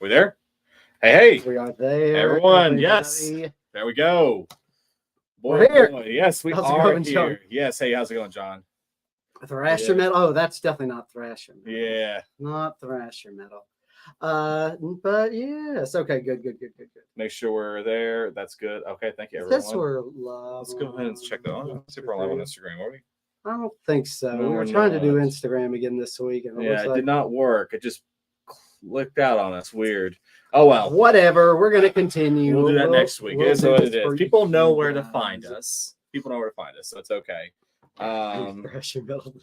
We there? Hey, We are there. everyone. Everybody. Yes. There we go. We're here. Boy. Yes, we How's it are going, here. John? Yes. Hey, how's it going, John? Thrasher metal. Oh, that's definitely not thrasher metal. Yeah. Not thrasher metal. But yes. Okay, good. Make sure we're there. That's good. Okay, thank you, That's everyone. we're live. Let's go ahead and check that out. Let's see if we're live on Instagram, are we? I don't think so. No, we were we're trying to do not. Instagram again this week, and Yeah, looks it like did not work. It just clicked out on us. Weird. Oh well. whatever. We're gonna continue. We'll do that next week. It is do what this it for is. People know you where to guys. find us. People know where to find us, so it's okay. Thrasher metal.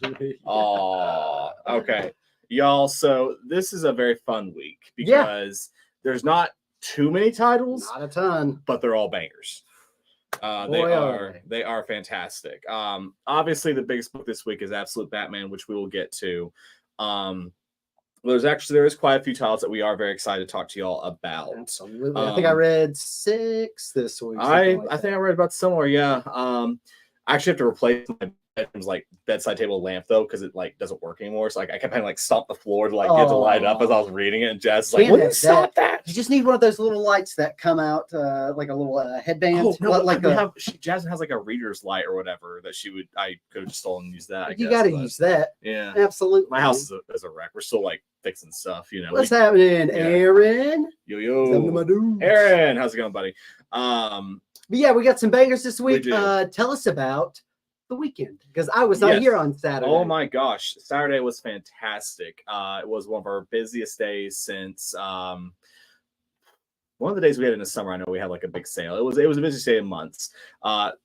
Oh, okay. Y'all, so this is a very fun week because there's not too many titles, Not a ton. but they're all bangers. They are fantastic. Obviously the biggest book this week is Absolute Batman, which we will get to. There is quite a few titles that we are very excited to talk to y'all about. Absolutely. I think I read 6 this week. I think I read about similar, yeah. I actually have to replace my bedroom's like bedside table lamp though, because it like doesn't work anymore. So like I kept having to like stomp the floor to like get to light up as I was reading it, and Jazz is like, "Will you stop that?" You just need one of those little lights that come out like a little headband. Oh no, like Jasmine has like a reader's light or whatever that I could have stolen and used that. You got to use that. Yeah, absolutely. My house is a wreck. We're still like fixing stuff, you know. What's happening, Aaron? Yo, Aaron, how's it going, buddy? But yeah, we got some bangers this week. Tell us about the weekend, because I was not here on Saturday. Oh my gosh, Saturday was fantastic. It was one of our busiest days since one of the days we had in the summer. I know we had like a big sale. It was a busy day in months.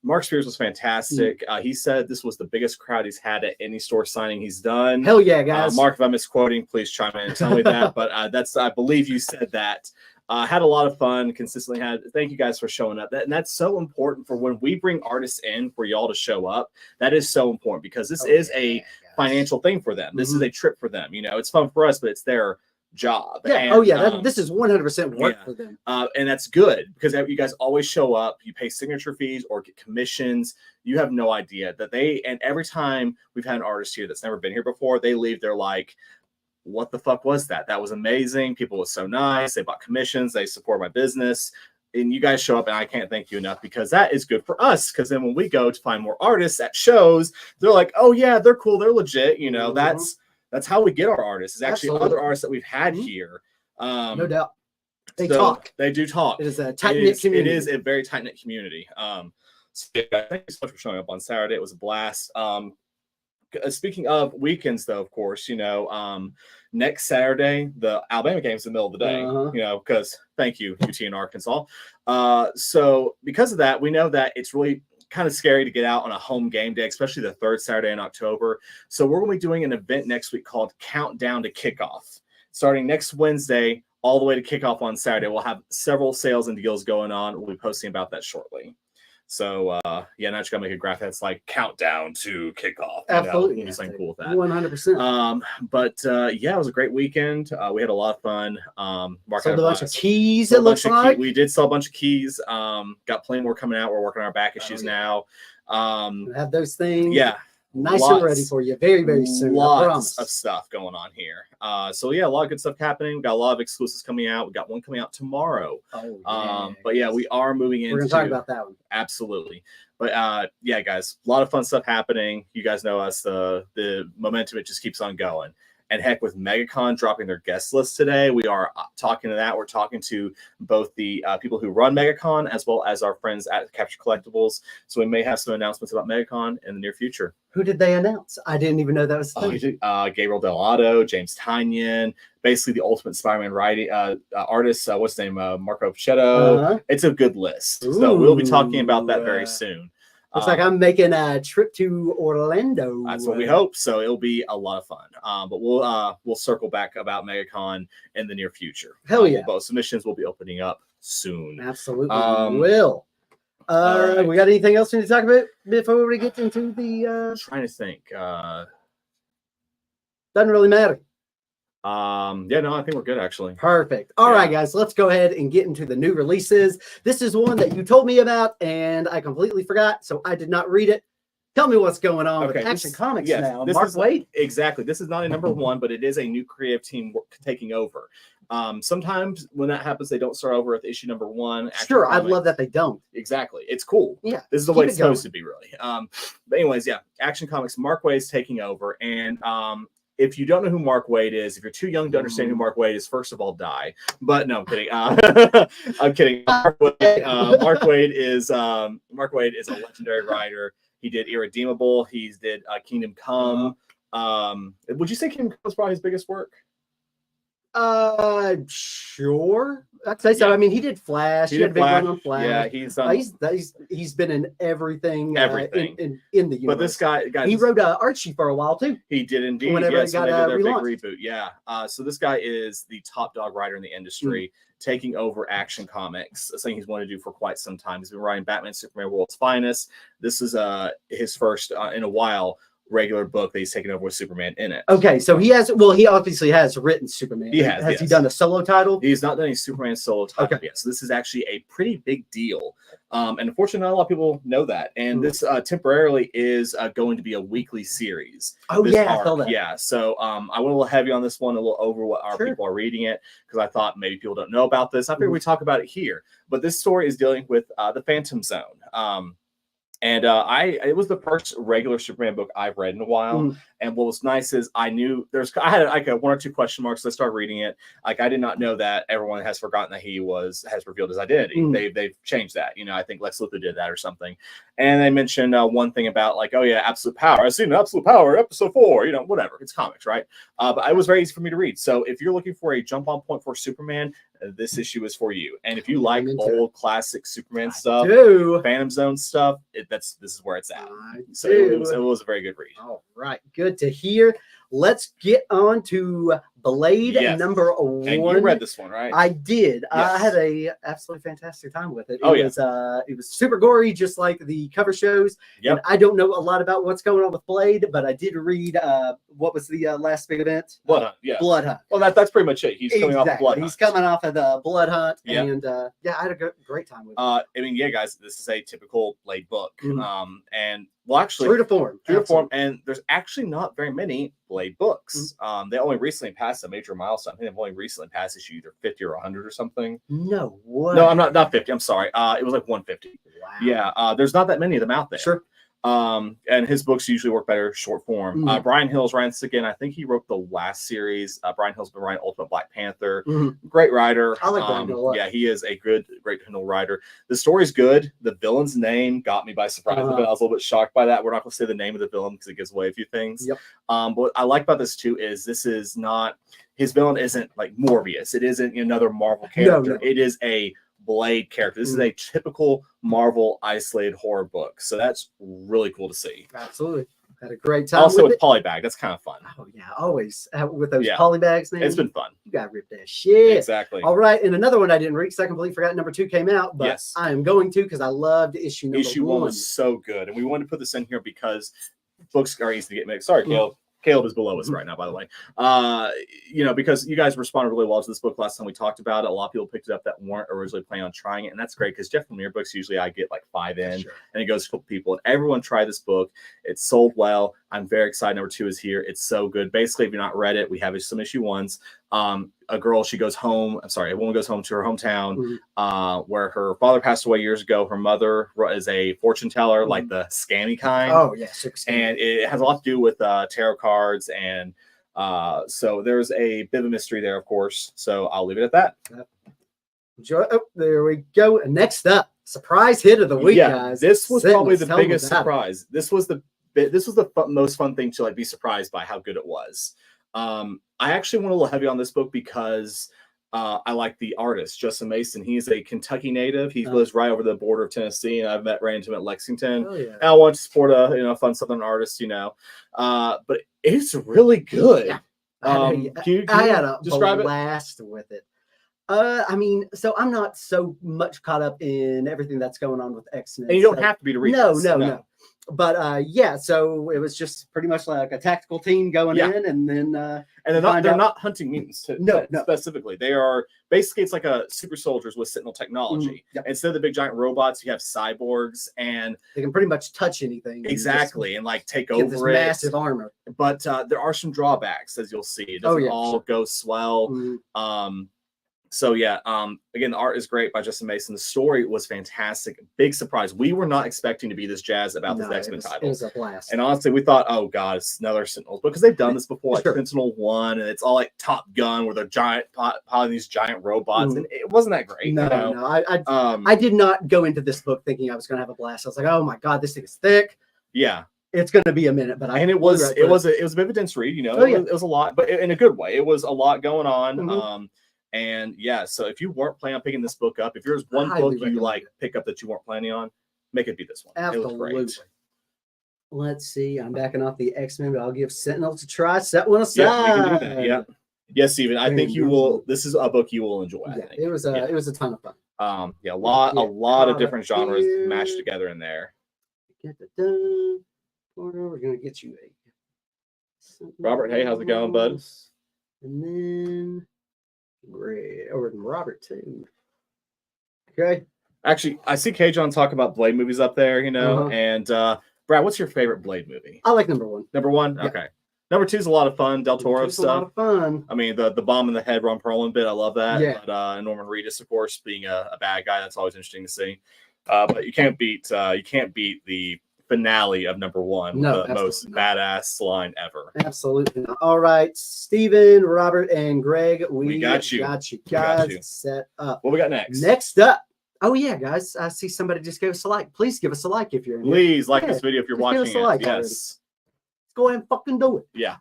Mark Spears was fantastic. He said this was the biggest crowd he's had at any store signing he's done. Hell yeah, guys. Mark, if I'm misquoting, please chime in and tell me that. But I believe you said that. Had a lot of fun, consistently thank you guys for showing up. And that's so important for when we bring artists in for y'all to show up. That is so important because this is a financial thing for them. This is a trip for them. You know, it's fun for us, but it's their job. Yeah. And, this is 100% work for them. And that's good because you guys always show up. You pay signature fees or get commissions. You have no idea that and every time we've had an artist here that's never been here before, they leave, they're like, what the fuck was that? That was amazing. People were so nice. They bought commissions. They support my business. And you guys show up, and I can't thank you enough because that is good for us. Because then when we go to find more artists at shows, they're like, oh yeah, they're cool. They're legit. You know, that's how we get our artists. It's actually other artists that we've had here. No doubt. They talk. They do talk. It is a tight-knit community. It is a very tight-knit community. So yeah, thank you so much for showing up on Saturday. It was a blast. Speaking of weekends, though, of course, you know, next Saturday, the Alabama game's in the middle of the day, you know, because thank you, UT and Arkansas. So because of that, we know that it's really kind of scary to get out on a home game day, especially the third Saturday in October. So we're going to be doing an event next week called Countdown to Kickoff. Starting next Wednesday, all the way to kickoff on Saturday. We'll have several sales and deals going on. We'll be posting about that shortly. So, yeah, now you got to make a graphic that's like countdown to kickoff. Absolutely. You know, something cool with that. 100%. But yeah, it was a great weekend. We had a lot of fun. Mark sold a bunch of keys, it looks like. We did sell a bunch of keys. Got plenty more coming out. We're working on our back issues now. Have those things. Yeah. Nice and ready for you very, very soon. Lots of stuff going on here. So yeah, a lot of good stuff happening. We got a lot of exclusives coming out. We got one coming out tomorrow. But yeah, we are moving into. We're gonna talk about that one. Absolutely. But yeah, guys, a lot of fun stuff happening. You guys know us. The momentum, it just keeps on going. And heck, with MegaCon dropping their guest list today, we are talking to that. We're talking to both the people who run MegaCon as well as our friends at Capture Collectibles. So we may have some announcements about MegaCon in the near future. Who did they announce? I didn't even know that was the thing. Gabriel Delato, James Tynion, basically the ultimate Spider-Man writing artist. What's his name? Marco Pichetto. It's a good list. Ooh. So we'll be talking about that very soon. Looks like I'm making a trip to Orlando. That's what we hope. So it'll be a lot of fun. But we'll circle back about MegaCon in the near future. Hell yeah! Both submissions will be opening up soon. Absolutely, will. Right. We got anything else we need to talk about before we get into the? I'm trying to think. Doesn't really matter. Yeah, no, I think we're good actually. Perfect. All right, guys, let's go ahead and get into the new releases. This is one that you told me about and I completely forgot, so I did not read it. Tell me what's going on with Okay, Action Comics yes, now. this Mark is- Waid? Exactly. This is not a number one, but it is a new creative team taking over. Sometimes when that happens, they don't start over with issue number one. Action Sure, I Comics. love that they don't. Exactly. It's cool. Yeah. This is the keep way it it's supposed going. to be, really. But anyways, yeah, Action Comics, Mark Waid is taking over. And if you don't know who Mark Waid is, if you're too young to understand who Mark Waid is, first of all, die. But no, I'm kidding. I'm kidding. Mark Waid is a legendary writer. He did Irredeemable. He did Kingdom Come. Would you say Kingdom Come was probably his biggest work? Sure. I'd say so. Yeah. I mean, he did Flash. He had a big run on Flash. Yeah, he's done. He's been in everything. Everything in the universe. But this guy he wrote Archie for a while too. He did indeed. Whenever yes, it got when they did their relaunched. big reboot. Yeah. So this guy is the top dog writer in the industry, taking over Action Comics, something he's wanted to do for quite some time. He's been writing Batman, Superman, World's Finest. This is his first in a while regular book that he's taken over with Superman in it. Okay, so he obviously has written Superman. He has. He done a solo title? He's not done a Superman solo title yet. So this is actually a pretty big deal. And unfortunately, not a lot of people know that. And this temporarily is going to be a weekly series. Oh, this yeah, arc. I saw that. Yeah. So I went a little heavy on this one, a little over what our people are reading it, because I thought maybe people don't know about this. I figured we talk about it here. But this story is dealing with the Phantom Zone. And it was the first regular Superman book I've read in a while. And what was nice is I knew I had like a 1 or 2 question marks. So I started reading it. Like I did not know that everyone has forgotten that he has revealed his identity. They've changed that. You know, I think Lex Luthor did that or something. And they mentioned one thing about like, oh yeah, Absolute Power. I've seen Absolute Power episode 4. You know, whatever. It's comics, right? But it was very easy for me to read. So if you're looking for a jump on point for Superman, this issue is for you. And if you like old classic Superman stuff, Phantom Zone stuff, this is where it's at. So it was a very good read. All right, good to hear. Let's get on to Blade number 1. And you read this one, right? I did. Yes. I had a absolutely fantastic time with it. It was super gory, just like the cover shows. And I don't know a lot about what's going on with Blade, but I did read what was the last big event? Blood Hunt. Yeah. Blood Hunt. Well, that's pretty much it. He's coming off of Blood Hunt. He's coming off of the Blood Hunt, and I had a great time with it. I mean, yeah, guys, this is a typical Blade book, and well, actually, true to form, and there's actually not very many Blade books. They only recently passed a major milestone. I think they've only recently passed issue either 50 or 100 or something. No way. No, I'm not 50. I'm sorry. It was like 150. Wow. Yeah. There's not that many of them out there. Sure. And his books usually work better short form. Brian Hill's writing this again. I think he wrote the last series. Brian Hill's been writing Ultimate Black Panther. Great writer. I like Brian Hill a lot. Yeah, he is a great Hill writer. The story's good. The villain's name got me by surprise. I was a little bit shocked by that. We're not going to say the name of the villain because it gives away a few things. But what I like about this too is this is not, his villain isn't like Morbius. It isn't another Marvel character. No. It is a Blade character. This is a typical Marvel isolated horror book. So that's really cool to see. Absolutely. Had a great time. Also with Polybag. That's kind of fun. Oh, yeah. Always with those Polybags, man. It's been fun. You got to rip that shit. Exactly. All right. And another one I didn't read because I completely forgot number 2 came out. But I am going to because I loved issue number 1. Issue 1 was so good. And we wanted to put this in here because books are easy to get mixed. Sorry, Caleb. Caleb is below us right now, by the way. Because you guys responded really well to this book last time we talked about it. A lot of people picked it up that weren't originally planning on trying it, and that's great because Jeff Lemire books usually I get like 5 in, and it goes to a couple people. And everyone tried this book. It's sold well. I'm very excited. Number 2 is here. It's so good. Basically, if you're not read it, we have some issue 1s. A woman goes home to her hometown where her father passed away years ago. Her mother is a fortune teller, like the scammy kind. Oh, yeah. And it has a lot to do with tarot cards. And so there's a bit of a mystery there, of course. So I'll leave it at that. Oh, there we go. Next up, surprise hit of the week, guys. This was probably the biggest surprise. This was the most fun thing to like be surprised by how good it was. I actually went a little heavy on this book because I like the artist, Justin Mason. He's a Kentucky native. He lives right over the border of Tennessee, and I've ran into him at Lexington. And I want to support a fun Southern artist, but it's really good. Yeah. I had a blast with it. I mean, so I'm not so much caught up in everything that's going on with X-Men. And you don't have to be to read no, this. no. But yeah, so it was just pretty much like a tactical team going in, and then they're not hunting mutants no. specifically. They are basically, it's like a super soldiers with Sentinel technology. Yep. Instead of the big giant robots, you have cyborgs, and they can pretty much touch anything. Exactly, and like take over this massive armor. But there are some drawbacks, as you'll see. It doesn't all go swell. So yeah, again, the art is great by Justin Mason. The story was fantastic. Big surprise. We were not expecting to be this jazzed about this X-Men title. It was a blast. And honestly, we thought, oh god, it's another Sentinels, because they've done this before, like Sentinel 1, and it's all like Top Gun, where they're piloting these giant robots, and it wasn't that great. No. I did not go into this book thinking I was going to have a blast. I was like, oh my god, this thing is thick. Yeah. It's going to be a minute, but it was a bit of a dense read, it was a lot, but in a good way. It was a lot going on. And yeah, so if you weren't planning on picking this book up, if there's one book you like pick up that you weren't planning on, make it be this one. Absolutely. It was great. Let's see. I'm backing off the X-Men, but I'll give Sentinels a try. Set one aside. Yeah, we can do that. Yeah. Yes, Steven. I think you will. This is a book you will enjoy. I think. It was a ton of fun. Yeah, a lot of different genres mashed together in there. Get that done. We're gonna get you a Robert. Hey, how's it going, bud? And then Robert too. Okay. Actually, I see K-John talk about Blade movies up there, and Brad, what's your favorite Blade movie? I like number 1. Number 1? Yeah. Okay. Number 2 is a lot of fun. Del Toro stuff. A lot of fun. I mean, the bomb in the head Ron Perlman bit, I love that. Yeah. But Norman Reedus, of course, being a bad guy, that's always interesting to see. But you can't beat the finale of number 1. No, the most badass line ever. Absolutely not. All right, Steven, Robert, and Greg, we got you guys set up. What we got next? Next up. Oh yeah, guys, I see somebody just gave us a like. Please give us a like if you're in Please like this video if you're watching it. Like yes. Let's go ahead and fucking do it. Yeah.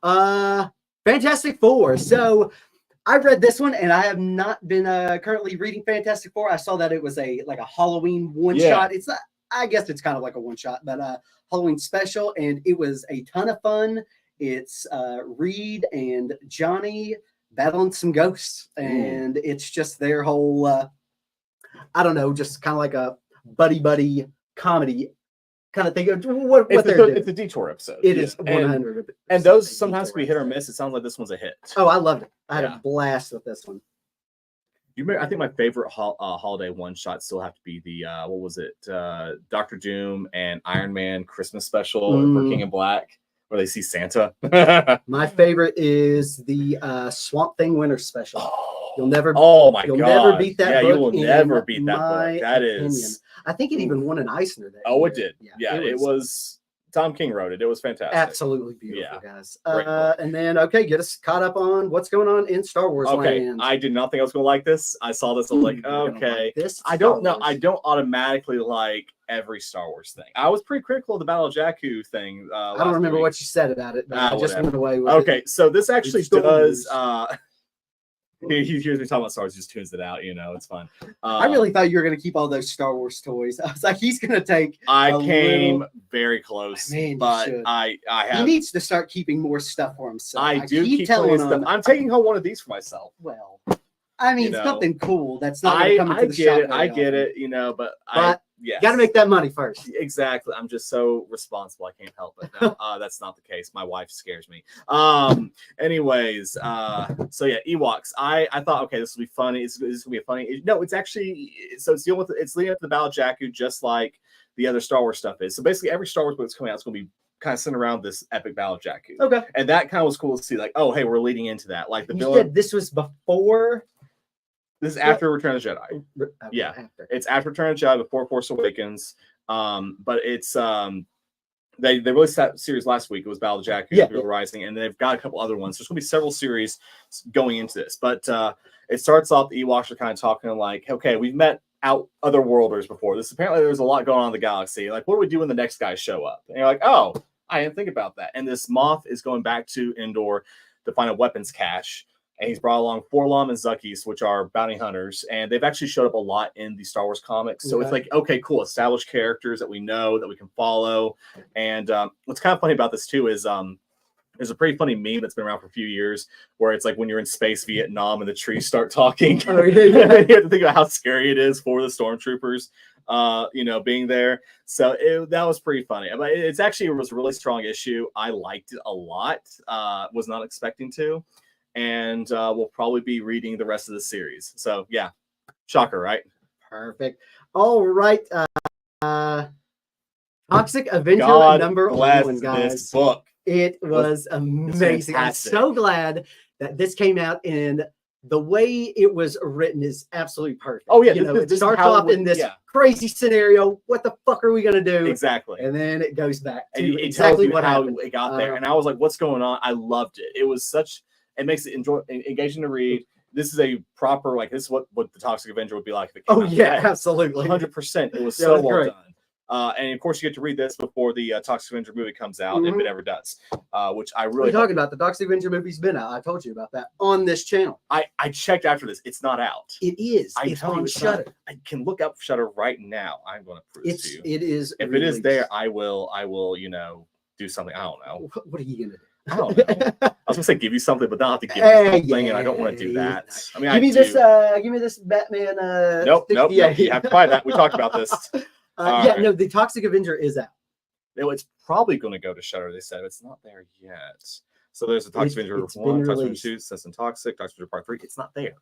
Fantastic Four. So I read this one, and I have not been currently reading Fantastic Four. I saw that it was a Halloween one shot. It's not. I guess it's kind of like a one shot, but Halloween special, and it was a ton of fun. It's Reed and Johnny battling some ghosts, and it's just their whole I don't know, just kind of like a buddy comedy kind of thing. It's a detour episode. It is 100. And those sometimes can be hit or miss. It sounds like this one's a hit. Oh, I loved it. I had a blast with this one. You remember, I think my favorite holiday one shot still have to be the what was it? Dr. Doom and Iron Man Christmas special for King in Black, where they see Santa. My favorite is the Swamp Thing Winter special. You'll never. Oh my god! You'll never beat that. Yeah, book you will never beat that book. That opinion. is. I think it even won an Eisner. That year. It did. Yeah, it was. Tom King wrote it. It was fantastic. Absolutely beautiful, guys. And then, get us caught up on what's going on in Star Wars land. I did not think I was going to like this. I saw this. I was like, okay. Like this I don't know. I don't automatically like every Star Wars thing. I was pretty critical of the Battle of Jakku thing. I don't remember what you said about it, but I just went away with it. Okay, so this actually does... He hears me talking about Star Wars, just tunes it out. It's fun. I really thought you were going to keep all those Star Wars toys. I was like, he's going to take. I came very close, but I have. He needs to start keeping more stuff for himself. I do keep telling him. I'm taking home one of these for myself. Well, I mean, something cool. That's not going to come into the shop. I get it. But you got to make that money first. Exactly. I'm just so responsible. I can't help it. No, that's not the case. My wife scares me. Anyways, so yeah, Ewoks. I thought, okay, this will be funny. This will be a funny. No, it's actually it's dealing with it's leading up to the Battle of Jakku, just like the other Star Wars stuff is. So basically, every Star Wars book that's coming out is going to be kind of centered around this epic Battle of Jakku. Okay. And that kind of was cool to see. Like, oh, hey, we're leading into that. Like the villain. Said this was before. This is after Return of the Jedi. Yeah, it's after Return of the Jedi, before Force Awakens. But it's they released that series last week. It was Battle of Jakku, Rising, and they've got a couple other ones. There's going to be several series going into this. But it starts off, the Ewoks are kind of talking like, okay, we've met other worlders before. Apparently there's a lot going on in the galaxy. Like, what do we do when the next guys show up? And you're like, oh, I didn't think about that. And this Moth is going back to Endor to find a weapons cache. And he's brought along Forlom and Zuckies, which are bounty hunters. And they've actually showed up a lot in the Star Wars comics. So it's like, okay, cool. Established characters that we know, that we can follow. And what's kind of funny about this, too, is There's a pretty funny meme that's been around for a few years where it's like when you're in space Vietnam and the trees start talking. Oh, yeah. You have to think about how scary it is for the stormtroopers, being there. So that was pretty funny. But it was a really strong issue. I liked it a lot. Was not expecting to. And we'll probably be reading the rest of the series. So, yeah. Shocker, right? Perfect. All right. Toxic Avenger God number bless 1, guys. this book. It was amazing. I'm so glad that this came out, and the way it was written is absolutely perfect. Oh, yeah. It starts off in this crazy scenario. What the fuck are we going to do? Exactly. And then it goes back to it exactly tells you what how happened. it got there. And I was like, what's going on? I loved it. It was it makes it engaging to read. This is a proper, this is what the Toxic Avenger would be like if it came out today. Absolutely. 100%. It was so well done. And of course, you get to read this before the Toxic Avenger movie comes out, if it ever does. Which I really. What are you talking about? The Toxic Avenger movie's been out. I told you about that on this channel. I checked after this. It's not out. It is. It's on Shudder. I can look up Shudder right now. I'm going to prove it to you. It is. If it is there, I will. Do something. I don't know. What are you going to do? I don't know. I was gonna say give you something, but not have to give you something, and I don't want to do that. I mean, give me this Batman. Nope. You have to buy that. We talked about this. The Toxic Avenger is out. It's probably going to go to Shudder. They said it's not there yet. So there's a Toxic Avenger 1, Toxic Avenger 2, Citizen Toxic, Toxic Avenger Part 3. It's not there.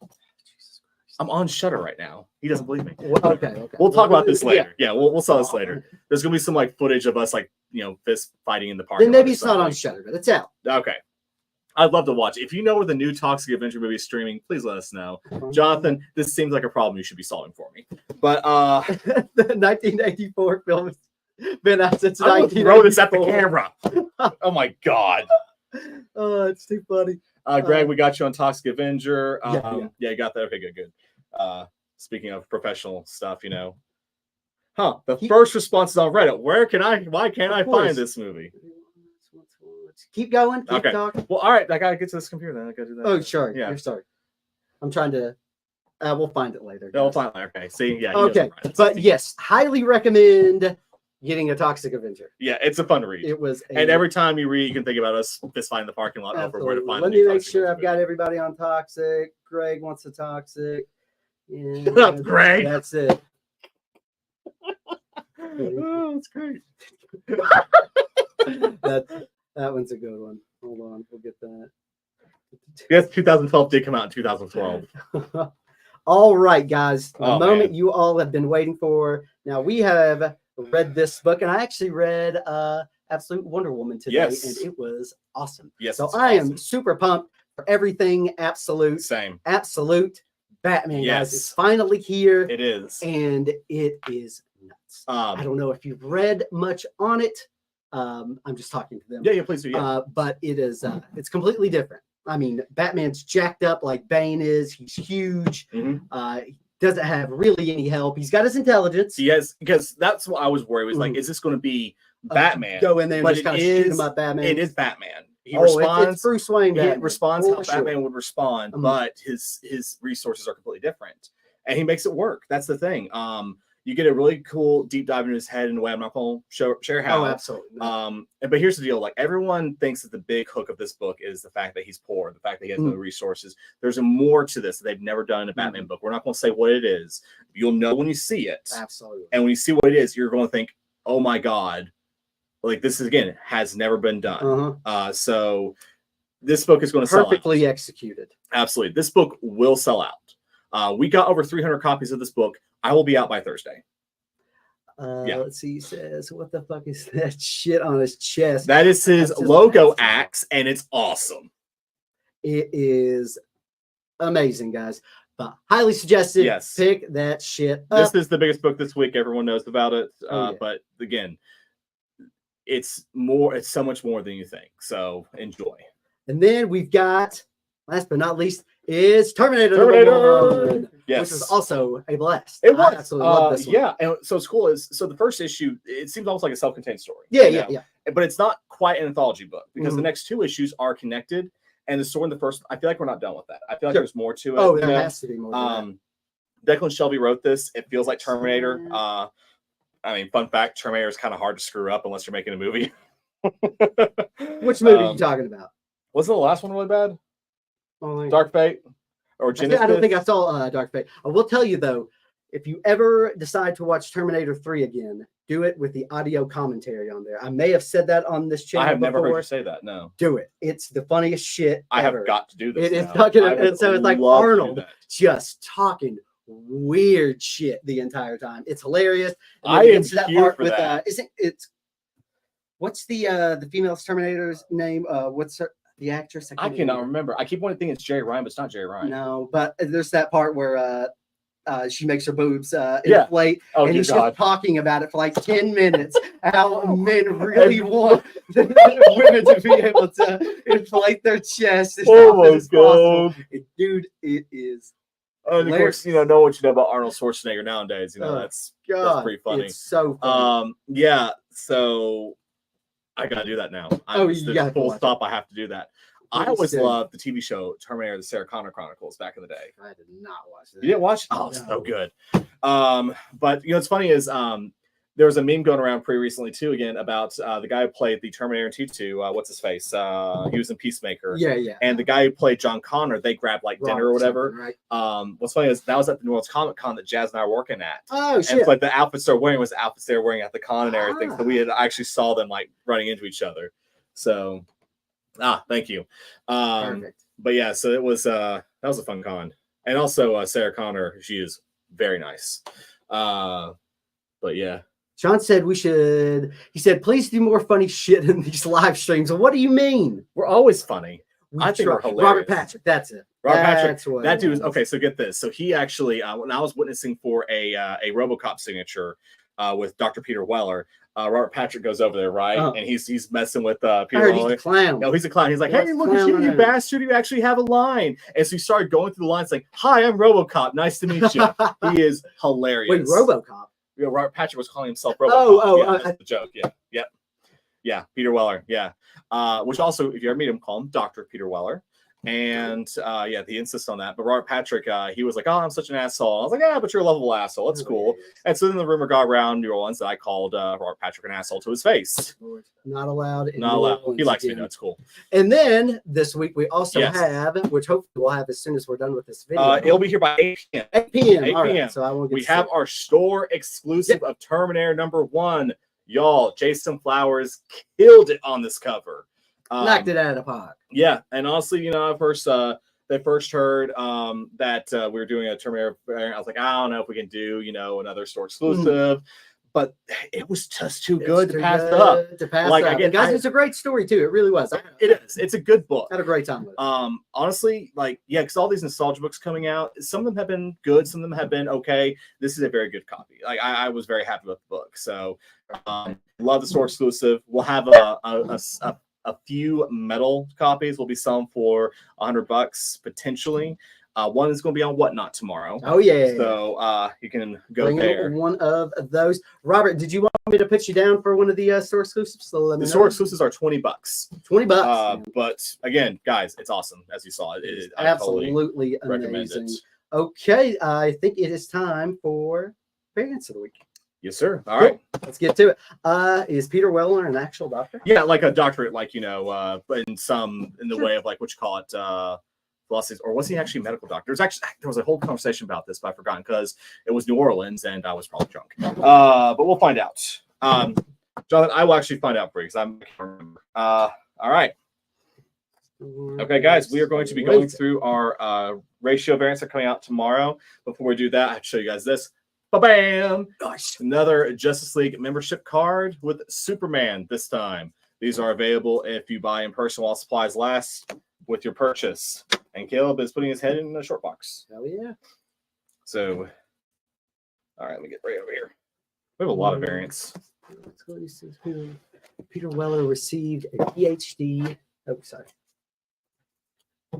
I'm on Shudder right now. He doesn't believe me. Okay. We'll talk about this later. Yeah, we'll saw this later. There's gonna be some footage of us fist fighting in the park. Then maybe it's not on Shudder, but it's out. Okay. I'd love to watch it. If you know where the new Toxic Avenger movie is streaming, please let us know. Jonathan, this seems like a problem you should be solving for me. But the 1984 film has been out since 1984. Throw this at the camera. Oh my God. Oh, it's too funny. Greg, we got you on Toxic Avenger. Yeah, you got that. Okay, good. Speaking of professional stuff, the first response is on Reddit. Why can't I find this movie? Keep going. Keep okay. talking. Well, all right. I gotta get to this computer then. I gotta do that. Oh, sure. Yeah. You're sorry. I'm trying to. We'll find it later. We'll find it later. Okay. See. Yeah. Okay. But yes, highly recommend getting a Toxic Avenger. Yeah, it's a fun read. It was. And every time you read, you can think about us fist fighting the parking lot over where to find. Let me make sure I've got everybody on Toxic. Greg wants a Toxic. Yeah, shut up, Greg. That's it. Oh, that's great. That one's a good one. Hold on, we'll get that. Yes, 2012 did come out in 2012. All right, guys. The moment you all have been waiting for. Now, we have read this book, and I actually read Absolute Wonder Woman today, and it was awesome. Yes. So I am super pumped for everything Absolute. Same. Absolute Batman, guys. It's finally here. It is. And it is nuts. I don't know if you've read much on it. I'm just talking to them. Yeah, please do. Yeah. But it is it's completely different. I mean, Batman's jacked up like Bane is. He's huge. He doesn't have really any help. He's got his intelligence. Yes, because that's what I was worried. Was like, is this going to be Batman? Go in there and just kind of shoot him up Batman. It is Batman. He responds. It's Bruce Wayne. He responds how Batman would respond, but his resources are completely different, and he makes it work. That's the thing. You get a really cool deep dive into his head in a way I'm not going to share how. Oh, absolutely. But here's the deal: everyone thinks that the big hook of this book is the fact that he's poor, the fact that he has no resources. There's more to this that they've never done in a Batman book. We're not going to say what it is. You'll know when you see it. Absolutely. And when you see what it is, you're going to think, "Oh my God!" This is again has never been done. So this book is going to perfectly executed. Absolutely, this book will sell out. We got over 300 copies of this book. I will be out by Thursday. Let's see. He says, "What the fuck is that shit on his chest?" That is his logo axe, and it's awesome. It is amazing, guys. But highly suggested. Yes. Pick that shit up. This is the biggest book this week. Everyone knows about it. But again, it's so much more than you think. So enjoy. And then we've got, last but not least, is Terminator. Yes. Which was also a blast. It was. I absolutely love this one. Yeah. And so it's cool the first issue, it seems almost like a self-contained story. Yeah. But it's not quite an anthology book because the next two issues are connected. And the story in the first, I feel like we're not done with that. I feel like there's more to it. Oh, there has to be more to that. Declan Shelby wrote this. It feels like Terminator. Fun fact, Terminator is kind of hard to screw up unless you're making a movie. Which movie are you talking about? Wasn't the last one really bad? Oh, Dark Fate or Genesis? I don't think I saw Dark Fate. I will tell you though, if you ever decide to watch Terminator 3 again, do it with the audio commentary on there. I may have said that on this channel. I have never heard you say that. No. Do it. It's the funniest shit I ever. have got to do this. It is talking, and so it's like Arnold just talking weird shit the entire time. It's hilarious. I am to that part with what's the female Terminator's name? What's the actress? I cannot remember. I keep wanting to think it's Jerry Ryan, but it's not Jerry Ryan. No, but there's that part where she makes her boobs inflate, and he's just talking about it for like 10 minutes. How men really want women to be able to inflate their chest. Oh my god, dude! It is. And of course, know what you know about Arnold Schwarzenegger nowadays. That's pretty funny. It's so funny. Yeah. So I gotta do that now. You full stop. I have to do that. I always loved the TV show Terminator: The Sarah Connor Chronicles back in the day. I did not watch that. You didn't watch? Oh, no. So good. But what's funny is there was a meme going around pretty recently too, again, about the guy who played the Terminator in T2. What's his face? He was in Peacemaker. Yeah. And the guy who played John Connor, they grabbed like dinner or whatever. Right. What's funny is that was at the New Orleans Comic Con that Jazz and I were working at. Oh shit! And it's like the outfits they're wearing was the outfits they were wearing at the con and everything. So we had actually saw them like running into each other. So. Thank you. Perfect. But yeah, so it was that was a fun con. And also Sarah Connor, she is very nice. But yeah. Sean said he said, please do more funny shit in these live streams. What do you mean? We're always funny. I think we're hilarious. Robert Patrick, that's it. Robert Patrick, that dude is okay. So get this. So he actually, when I was witnessing for a RoboCop signature with Dr. Peter Weller, Robert Patrick goes over there, right? And he's messing with Peter Weller. He's a clown. No, he's a clown. He's like, hey, look at you, you bastard. You actually have a line. And so he started going through the lines like, hi, I'm RoboCop. Nice to meet you. He is hilarious. Wait, RoboCop? Yeah, Robert Patrick was calling himself RoboCop. That's the joke. Yeah. Peter Weller. Yeah. Which also, if you ever meet him, call him Dr. Peter Weller. And he insists on that. But Robert Patrick, he was like, oh, I'm such an asshole. I was like, yeah, but you're a lovable asshole. That's cool. And so then the rumor got around New Orleans that I called Robert Patrick an asshole to his face. Not allowed. Not allowed. He likes me. That's cool. And then this week we also have, which hopefully we'll have as soon as we're done with this video. It'll be here by 8 p.m. 8 p.m. 8 p.m. Right, so I won't get we have our store exclusive of Terminator -- 1. Y'all, Jason Flowers killed it on this cover. Knocked it out of the park. Yeah, and honestly, I first heard that we were doing a Terminator. I was like, I don't know if we can do, another store exclusive, but it was just too good to pass up. Again, guys, it's a great story too. It really was. It is. It's a good book. I had a great time with it. Honestly, because all these nostalgia books coming out, some of them have been good, some of them have been okay. This is a very good copy. I was very happy with the book. So, love the store exclusive. We'll have a few metal copies will be selling for $100 potentially. One is going to be on Whatnot tomorrow. Oh yeah. So you can go bring there. One of those. Robert, did you want me to put you down for one of the store exclusives? So the store exclusives are $20. $20. But again, guys, it's awesome. As you saw, it's absolutely amazing. Okay, I think it is time for variants of the week. Yes, sir. All right. Let's get to it. Is Peter Weller an actual doctor? Yeah, like a doctorate, but in the way of what you call it, philosophy, or was he actually a medical doctor? There was a whole conversation about this, but I've forgotten because it was New Orleans and I was probably drunk. But we'll find out. Jonathan, I will actually find out for you because I can't remember. All right. Okay, guys, we are going to be going through our ratio variants that are coming out tomorrow. Before we do that, I have to show you guys this. Ba-bam! Nice. Another Justice League membership card with Superman this time. These are available if you buy in person while supplies last with your purchase. And Caleb is putting his head in a short box. Hell yeah. So, all right, let me get right over here. We have a lot of variants. Let's go. This is Peter Weller received a PhD. Oh, sorry.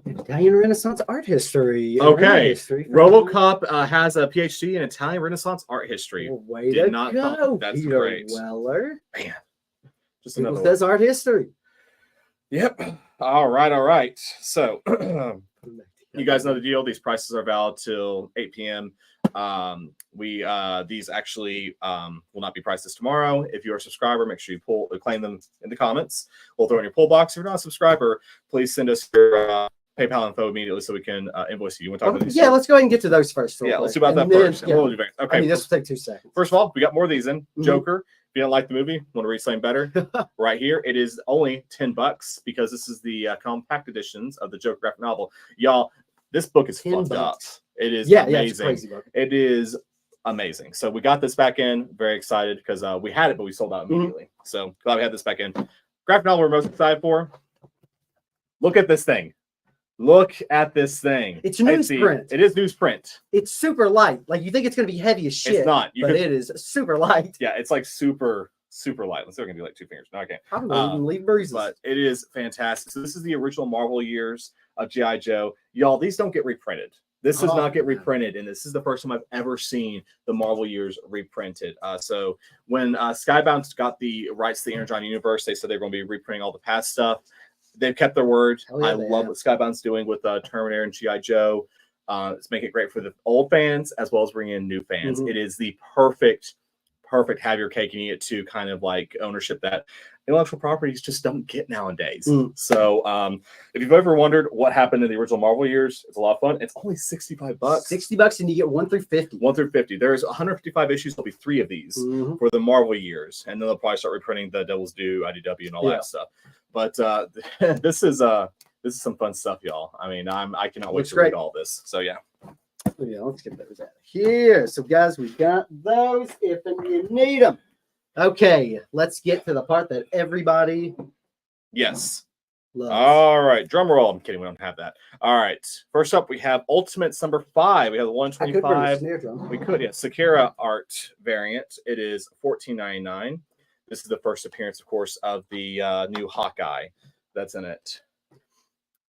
Italian Renaissance art history. Okay. RoboCop has a PhD in Italian Renaissance art history. Well, way to go, that's Peter great. Weller. Man. Just another says art history. Yep. All right. So, You guys know the deal. These prices are valid till 8 p.m. These actually will not be priced this tomorrow. If you're a subscriber, make sure you claim them in the comments. We'll throw in your pull box. If you're not a subscriber, please send us your PayPal info immediately so we can invoice you. You want to talk about these? Yeah, let's go ahead and get to those first. Yeah, let's do about that first. Yeah. We'll okay. I mean, this will take 2 seconds. First of all, we got more of these in. Joker. If you don't like the movie, want to read something better, right here. It is only $10 because this is the compact editions of the Joker graphic novel. Y'all, this book is fucked up. It is amazing. Yeah, it's a crazy book. It is amazing. So we got this back in. Very excited because we had it, but we sold out immediately. So glad we had this back in. Graphic novel we're most excited for. Look at this thing. Look at this thing. It's newsprint. It is newsprint. It's super light. Like you think it's going to be heavy as shit. It's not. But it is super light. Yeah, it's like super light. Let's see if I can do like 2 fingers. No, I can't. I don't even leave bruises. But it is fantastic. So this is the original Marvel years of G.I. Joe. Y'all, these don't get reprinted. This does not get reprinted, and this is the first time I've ever seen the Marvel years reprinted. So when Skybound got the rights to the Energon universe, they said they were going to be reprinting all the past stuff. They've kept their word. I love what Skybound's doing with Terminator and G.I. Joe. It's making it great for the old fans as well as bringing in new fans. It is the perfect have your cake and eat it too kind of like ownership that intellectual properties just don't get nowadays. So if you've ever wondered what happened in the original Marvel years, it's a lot of fun. It's only $65. $60 and you get 1 through 50. 1 through 50. There's 155 issues. There'll be 3 of these for the Marvel years, and then they'll probably start reprinting the Devil's Due, IDW, and all that stuff. But this is some fun stuff, y'all. I mean, I cannot wait to read all this. So yeah. Yeah, let's get those out of here. So, guys, we got those if and you need them. Okay, let's get to the part that everybody loves. Loves. All right, drum roll. I'm kidding, we don't have that. All right, first up, we have Ultimates number 5. We have the 125. We could, yeah. Sakura art variant. It is $14.99. This is the first appearance, of course, of the new Hawkeye that's in it.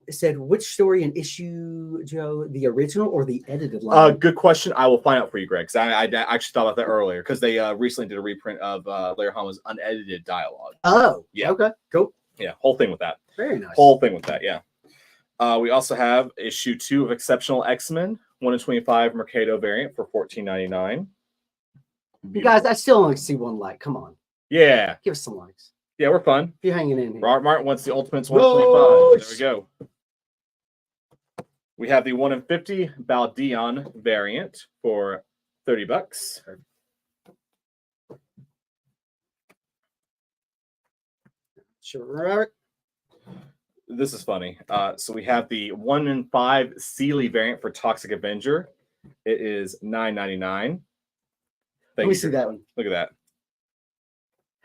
It said, which story and issue, Joe, the original or the edited line? Good question. I will find out for you, Greg, because I actually thought about that earlier, because they recently did a reprint of Larry Hama's unedited dialogue. Oh, yeah. Okay, cool. Yeah, whole thing with that. Very nice. Whole thing with that, yeah. We also have issue 2 of Exceptional X-Men, 1 in 25 Mercado variant for $14.99. You guys, I still only see one like. Come on. Yeah. Give us some likes. Yeah, we're fun. If you're hanging in here. Robert Martin wants the Ultimates 125. There we go. We have the 1 in 50 Baldeon variant for $30. Sure. This is funny. So we have the 1 in 5 Sealy variant for Toxic Avenger. It is $9.99. Let me see that one. Look at that.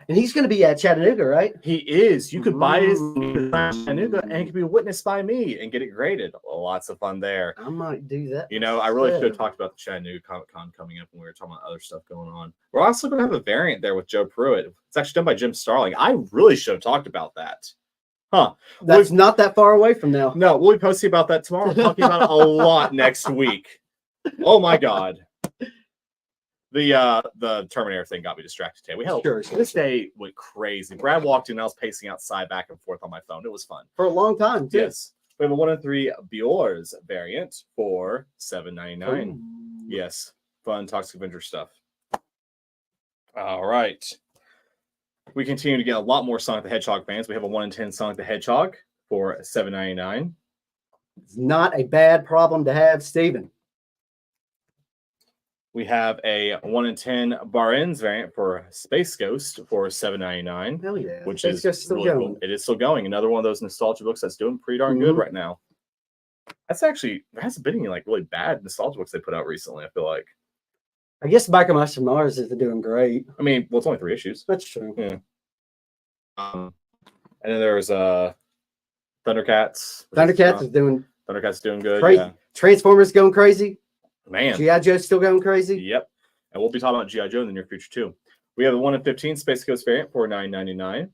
And he's going to be at Chattanooga, right? He is. You could buy his Chattanooga and it could be witnessed by me and get it graded. Lots of fun there. I might do that. You know, I really should have talked about the Chattanooga Comic Con coming up when we were talking about other stuff going on. We're also going to have a variant there with Joe Pruitt. It's actually done by Jim Starling. I really should have talked about that. Huh. That's not that far away from now. No, we'll be posting about that tomorrow. We're talking about it a lot next week. Oh my God. The Terminator thing got me distracted today. We had this day went crazy. Brad walked in, I was pacing outside back and forth on my phone. It was fun. For a long time, too. Yes. We have a 1 in 3 Bjor's variant for $7.99. Yes. Fun Toxic Avenger stuff. All right. We continue to get a lot more Sonic the Hedgehog fans. We have a 1 in 10 Sonic the Hedgehog for $7.99. It's not a bad problem to have, Steven. We have a 1 in 10 Barends variant for Space Ghost for $7.99. Hell yeah. Which Space is still really going. Cool. It is still going. Another one of those nostalgia books that's doing pretty darn good right now. That's actually, there hasn't been any like really bad nostalgia books they put out recently, I feel like. I guess Biker Master Mars is doing great. I mean, well, it's only 3 issues. That's true. Yeah. And then there's Thundercats. Thundercats is doing good. Crazy. Yeah. Transformers going crazy. Man. G.I. Joe's still going crazy. Yep. And we'll be talking about G.I. Joe in the near future too. We have a 1 in 15 Space Ghost variant for $9.99.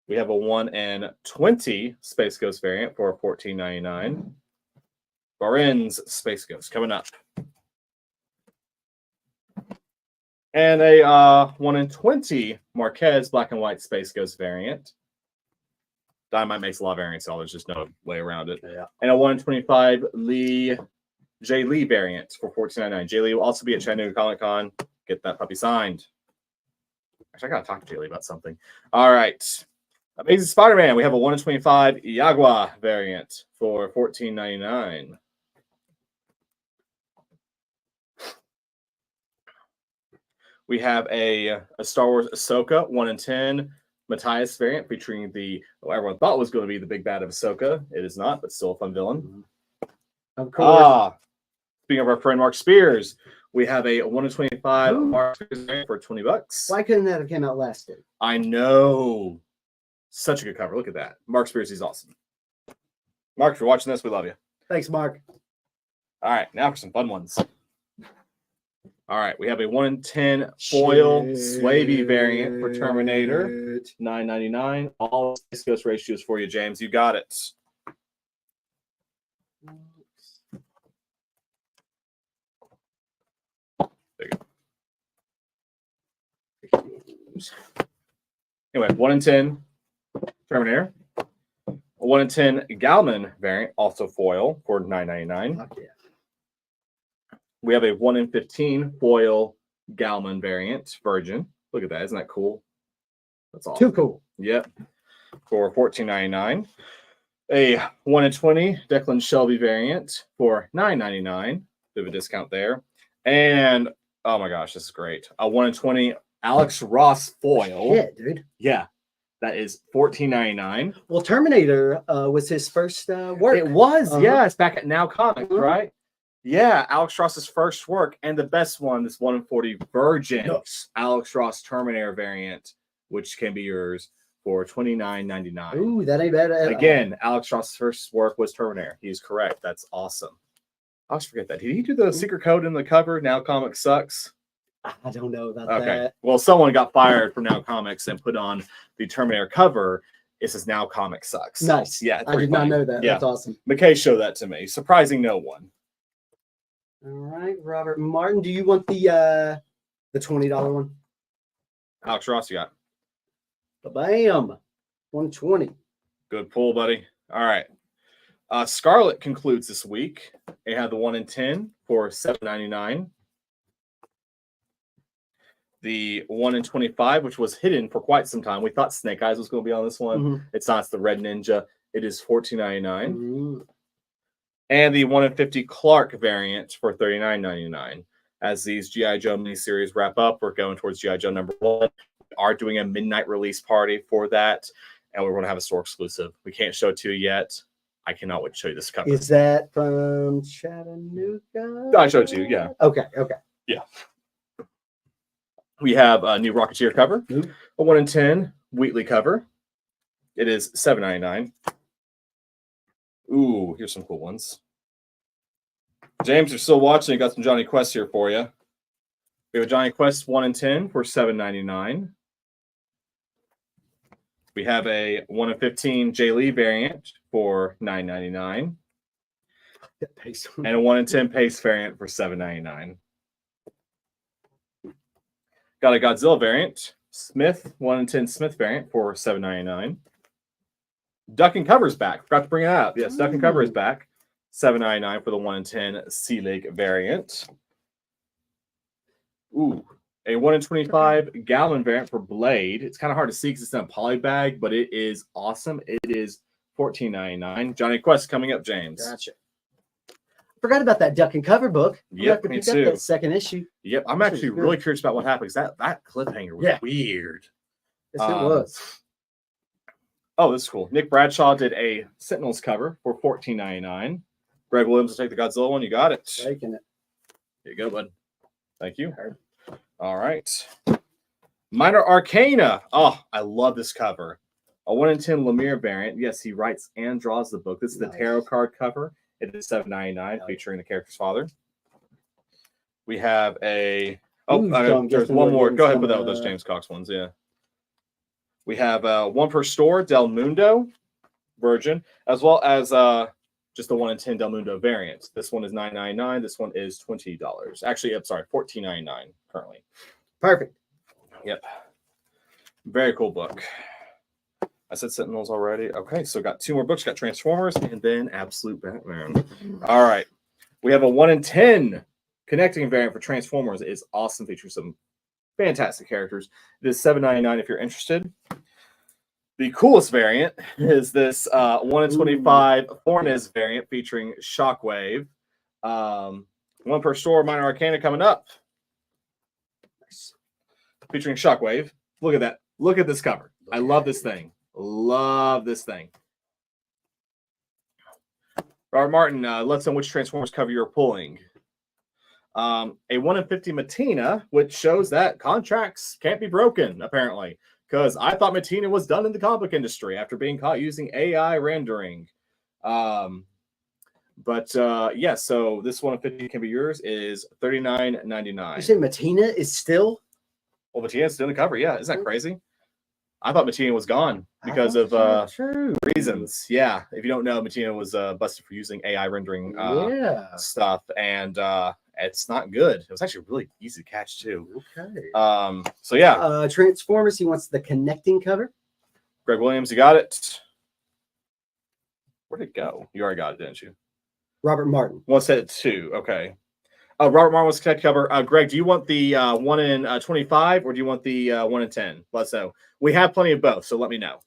We have a 1 in 20 Space Ghost variant for $14.99. Barends Space Ghost coming up. And a 1 in 20 Marquez Black and White Space Ghost variant Dynamite makes a lot of variants, so there's just no way around it. Yeah. And a 125 Jay Lee variant for $14.99. Jay Lee will also be at Chattanooga Comic Con. Get that puppy signed. Actually, I gotta talk to Jay Lee about something. All right. Amazing Spider-Man. We have a 1 in 25 Iagua variant for $14.99. We have a Star Wars Ahsoka 1 in 10 Matthias variant featuring what everyone thought was going to be the big bad of Ahsoka. It is not, but still a fun villain. Of course. Speaking of our friend Mark Spears, we have a 1 in 25 Mark Spears variant for $20. Why couldn't that have came out last year? I know. Such a good cover. Look at that. Mark Spears, he's awesome. Mark, if you're watching this, we love you. Thanks, Mark. All right, now for some fun ones. All right, we have a 1 in 10 foil Swaby variant for Terminator, $9.99. All Space Ghost ratios for you, James. You got it. There you go. Anyway, 1 in 10 Terminator. A 1 in 10 Galman variant, also foil, for $9.99. Okay. We have a 1 in 15 foil Galman variant, Virgin. Look at that. Isn't that cool? That's awesome. Too cool. Yep. For $14.99. A 1 in 20 Declan Shelby variant for $9.99. Bit of a discount there. And, oh my gosh, this is great. A 1 in 20 Alex Ross foil. Yeah, dude. Yeah. That is $14.99. Well, Terminator was his first work. It was, yes, back at Now Comics, Uh-huh. right? Yeah, Alex Ross's first work, and the best one, this 1 in 40 Virgin Alex Ross Terminator variant, which can be yours for $29.99. Ooh, that ain't bad at Again, Alex Ross's first work was Terminator. He's correct. That's awesome. I always forget that. Did he do the secret code in the cover? Now Comics sucks. I don't know about Okay. that. Well, someone got fired from Now Comics and put on the Terminator cover. It says Now Comics sucks. Nice. Yeah, I did not know that. Yeah. That's awesome. McKay showed that to me. Surprising no one. All right, Robert Martin, do you want the $20 one? Alex Ross, you got. Bam, 120. Good pull, buddy. All right. Scarlet concludes this week. They had the 1 in 10 for $7.99. The 1 in 25, which was hidden for quite some time. We thought Snake Eyes was going to be on this one. Mhm. It's not. It's the Red Ninja. It is $14.99. Mm. And the 1 in 50 Clark variant for $39.99. As these G.I. Joe miniseries wrap up, we're going towards G.I. Joe number 1. We are doing a midnight release party for that, and we're going to have a store exclusive. We can't show it to you yet. I cannot wait to show you this cover. Is that from Chattanooga? I showed it to you, yeah. Okay. Yeah. We have a new Rocketeer cover, a 1 in 10 Wheatley cover. It is $7.99. Ooh, here's some cool ones. James, you're still watching. I got some Johnny Quest here for you. We have a Johnny Quest 1 in 10 for $7.99. We have a 1 in 15 Jay Lee variant for $9.99. And a 1 in 10 Pace variant for $7.99. Got a Godzilla variant, Smith, 1 in 10 Smith variant for $7.99. Duck and Cover's back. Forgot to bring it up. Yes, Duck and Cover is back. $7.99 for the 1 in 10 Sea Lake variant. Ooh, a 1 in 25 Gallon variant for Blade. It's kind of hard to see because it's in a poly bag, but it is awesome. It is $14.99. Johnny Quest coming up, James. Gotcha. Forgot about that Duck and Cover book. Yep, me too. That second issue. Yep, I'm actually really curious about what happened because that cliffhanger was weird. Yes, it was. Oh, this is cool. Nick Bradshaw did a Sentinels cover for $14.99. Greg Williams will take the Godzilla one. You got it. Taking it. Here you go, bud. Thank you. All right. Minor Arcana. Oh, I love this cover. A 1 in 10 Lemire variant. Yes, he writes and draws the book. This is the tarot card cover. It is $7.99, featuring the character's father. We have a... there's one more. Go ahead and put that with those James Cox ones, yeah. We have one per store, Del Mundo Virgin, as well as just the 1 in 10 Del Mundo variant. This one is $9.99. This one is $20. Actually, I'm sorry, $14.99 currently. Perfect. Yep. Very cool book. I said Sentinels already. Okay, so got 2 more books. Got Transformers and then Absolute Batman. All right. We have a 1 in 10 connecting variant for Transformers. It is awesome, featuring some fantastic characters. It is $7.99 if you're interested. The coolest variant is this 1 in 25 Fornes variant featuring Shockwave. 1 per store, Minor Arcana coming up. Nice. Featuring Shockwave. Look at that. Look at this cover. I love this thing. Love this thing. Robert Martin, let's know which Transformers cover you're pulling. A 1 in 50 Matina, which shows that contracts can't be broken, apparently. Because I thought Matina was done in the comic book industry after being caught using AI rendering. Yeah, so this 1 in 50 can be yours is $39.99. You say Matina is still? Well, Matina's still in the cover, yeah. Isn't that crazy? I thought Matina was gone because of reasons. Yeah, if you don't know, Matina was busted for using AI rendering stuff, and it's not good. It was actually really easy to catch too. Okay. So yeah. Transformers. He wants the connecting cover. Greg Williams, you got it. Where'd it go? You already got it, didn't you? Robert Martin. One set 2. Okay. Robert Martin wants to connect cover. Greg, do you want the 1 in 25 or do you want the 1 in 10? Let us know. We have plenty of both, so let me know.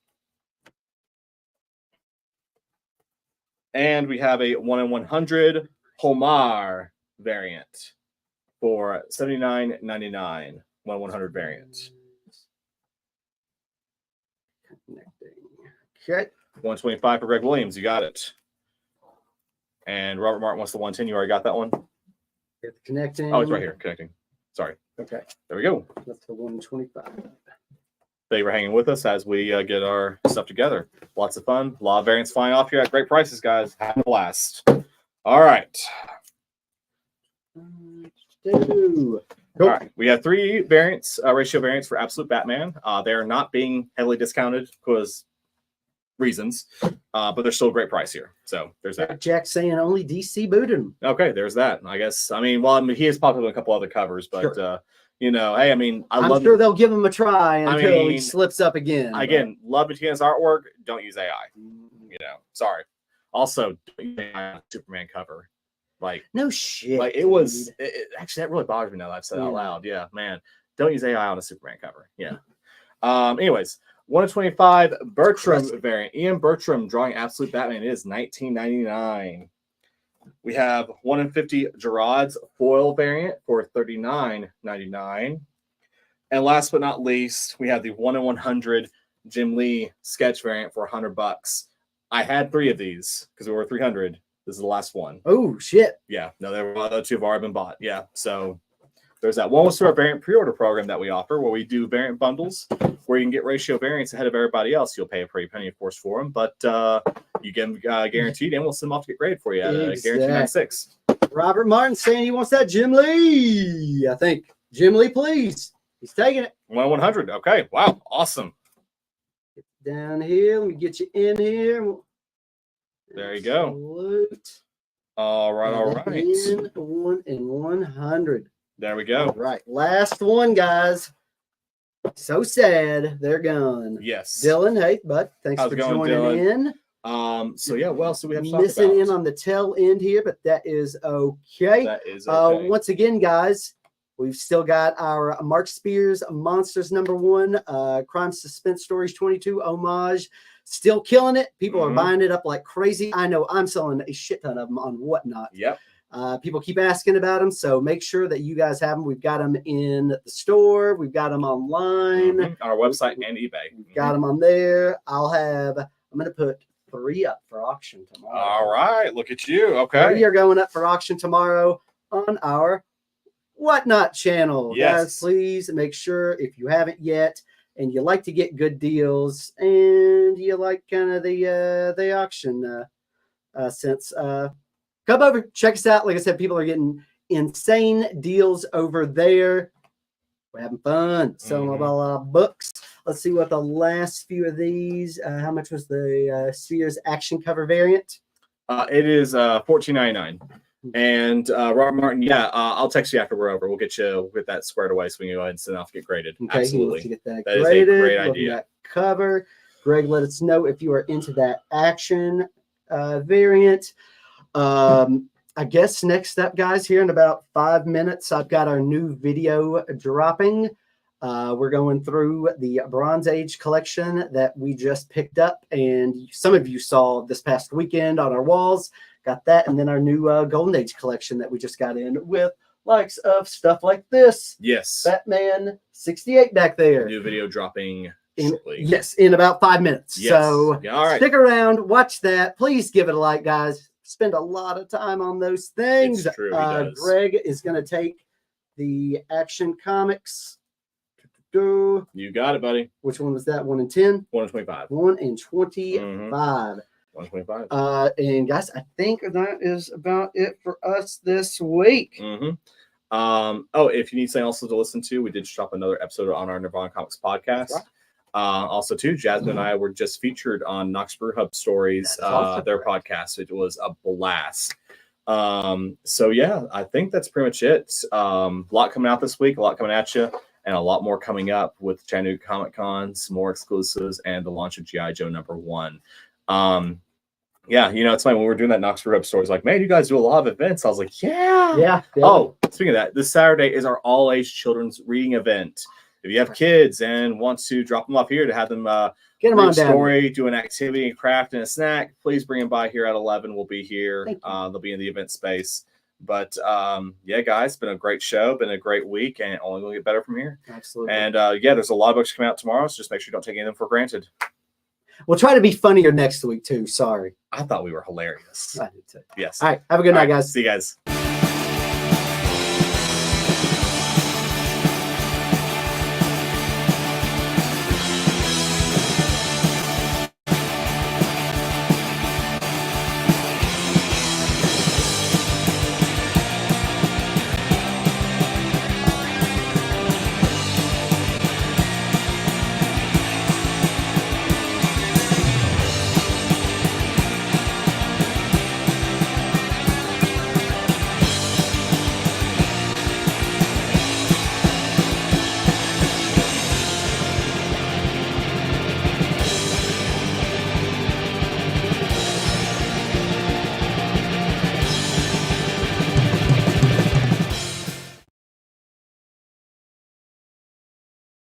And we have a 1 in 100 Homar variant for $79.99. 1 in 100 variant. Okay. 125 for Greg Williams. You got it. And Robert Martin wants the 110. You already got that one? Get the connecting. Oh, it's right here. Connecting. Sorry. Okay. There we go. That's the 125. Thank you for hanging with us as we get our stuff together. Lots of fun. A lot of variants flying off here at great prices, guys. Have a blast. All right. All right. We have 3 variants, ratio variants for Absolute Batman. They are not being heavily discounted because reasons, but they're still a great price here. So there's that. Jack saying only DC booted him. Okay, there's that. I guess. I mean, he has popped up in a couple other covers, but you know, hey, I mean, I'm sure they'll give him a try until he slips up again. Again, love Matina's artwork. Don't use AI. You know, sorry. Also, don't use AI on a Superman cover. Like, no shit. Like it was. Actually, that really bothers me now that I've said it out loud. Yeah, man, don't use AI on a Superman cover. Yeah. Anyways. 1 in 25 Bertram variant. Ian Bertram drawing Absolute Batman. It is $19.99. We have 1 in 50 Gerard's foil variant for $39.99. And last but not least, we have the 1 in 100 Jim Lee sketch variant for $100. I had 3 of these because we were 300. This is the last one. Oh shit! Yeah, no, the other 2 have already been bought. Yeah, so there's that. One was through our variant pre-order program that we offer, where we do variant bundles, where you can get ratio variants ahead of everybody else. You'll pay a pretty penny, of course, for them, but you get them guaranteed, and we'll send them off to get graded for you at guaranteed 96. Robert Martin saying he wants that Jim Lee. I think Jim Lee, please. He's taking it. 1 in 100. Okay. Wow. Awesome. Get down here. Let me get you in here. There you go. Salute. All right. All right. 1 in 100. There we go. All right. Last one, guys. So sad. They're gone. Yes. Dylan, hey, bud. Thanks for joining in. So yeah, well, so we have missing in on the tail end here, but that is okay. That is okay. Once again, guys, we've still got our Mark Spears Monsters #1, Crime Suspense Stories 22 homage. Still killing it. People are buying it up like crazy. I know I'm selling a shit ton of them on Whatnot. Yep. People keep asking about them, so make sure that you guys have them. We've got them in the store. We've got them online. Our website and eBay. We've got them on there. I'm going to put 3 up for auction tomorrow. All right. Look at you. Okay. 3 are going up for auction tomorrow on our Whatnot channel. Yes. Guys, please make sure if you haven't yet and you like to get good deals and you like kind of the auction sense, come over, check us out. Like I said, people are getting insane deals over there. We're having fun selling a lot of books. Let's see what the last few of these. How much was the Spheres action cover variant? It is $14.99. And Robert Martin, I'll text you after we're over. We'll get that squared away so we can go ahead and send off get graded. Okay, absolutely. Get that is graded. a great idea. That cover. Greg, let us know if you are into that action variant. I guess next up, guys, here in about 5 minutes, I've got our new video dropping. We're going through the Bronze Age collection that we just picked up, and some of you saw this past weekend on our walls. Got that, and then our new Golden Age collection that we just got in with likes of stuff like this. Yes. Batman 68 back there. New video dropping shortly. Yes, in about 5 minutes. Yes. So Yeah, all right. Stick around, watch that. Please give it a like, guys. Spend a lot of time on those things. It's true, he does. Greg is going to take the Action Comics. You got it, buddy. Which one was that? 1 and 10? 1 and 25. 1 and 25. 1 and 25. And guys, I think that is about it for us this week. Oh, if you need something else to listen to, we did drop another episode on our Nirvana Comics podcast. Right. Also, too, Jasmine and I were just featured on Knox Brew Hub Stories, their podcast. It was a blast. So yeah, I think that's pretty much it. A lot coming out this week, a lot coming at you, and a lot more coming up with Chattanooga Comic Con, some more exclusives, and the launch of G.I. Joe #1. Yeah, you know, it's funny when we were doing that Knox Brew Hub Stories, like, man, you guys do a lot of events. I was like, yeah. Oh, speaking of that, this Saturday is our all-age children's reading event. If you have kids and want to drop them off here to have them get them read on a down. story, do an activity, a craft, and a snack, please bring them by here at 11. We'll be here. They'll be in the event space. But yeah, guys, been a great show, been a great week, and only going to get better from here. Absolutely. And yeah, there's a lot of books coming out tomorrow, so just make sure you don't take any of them for granted. We'll try to be funnier next week, too. Sorry. I thought we were hilarious. I did too. Yes. All right. Have a good night, guys. See you guys.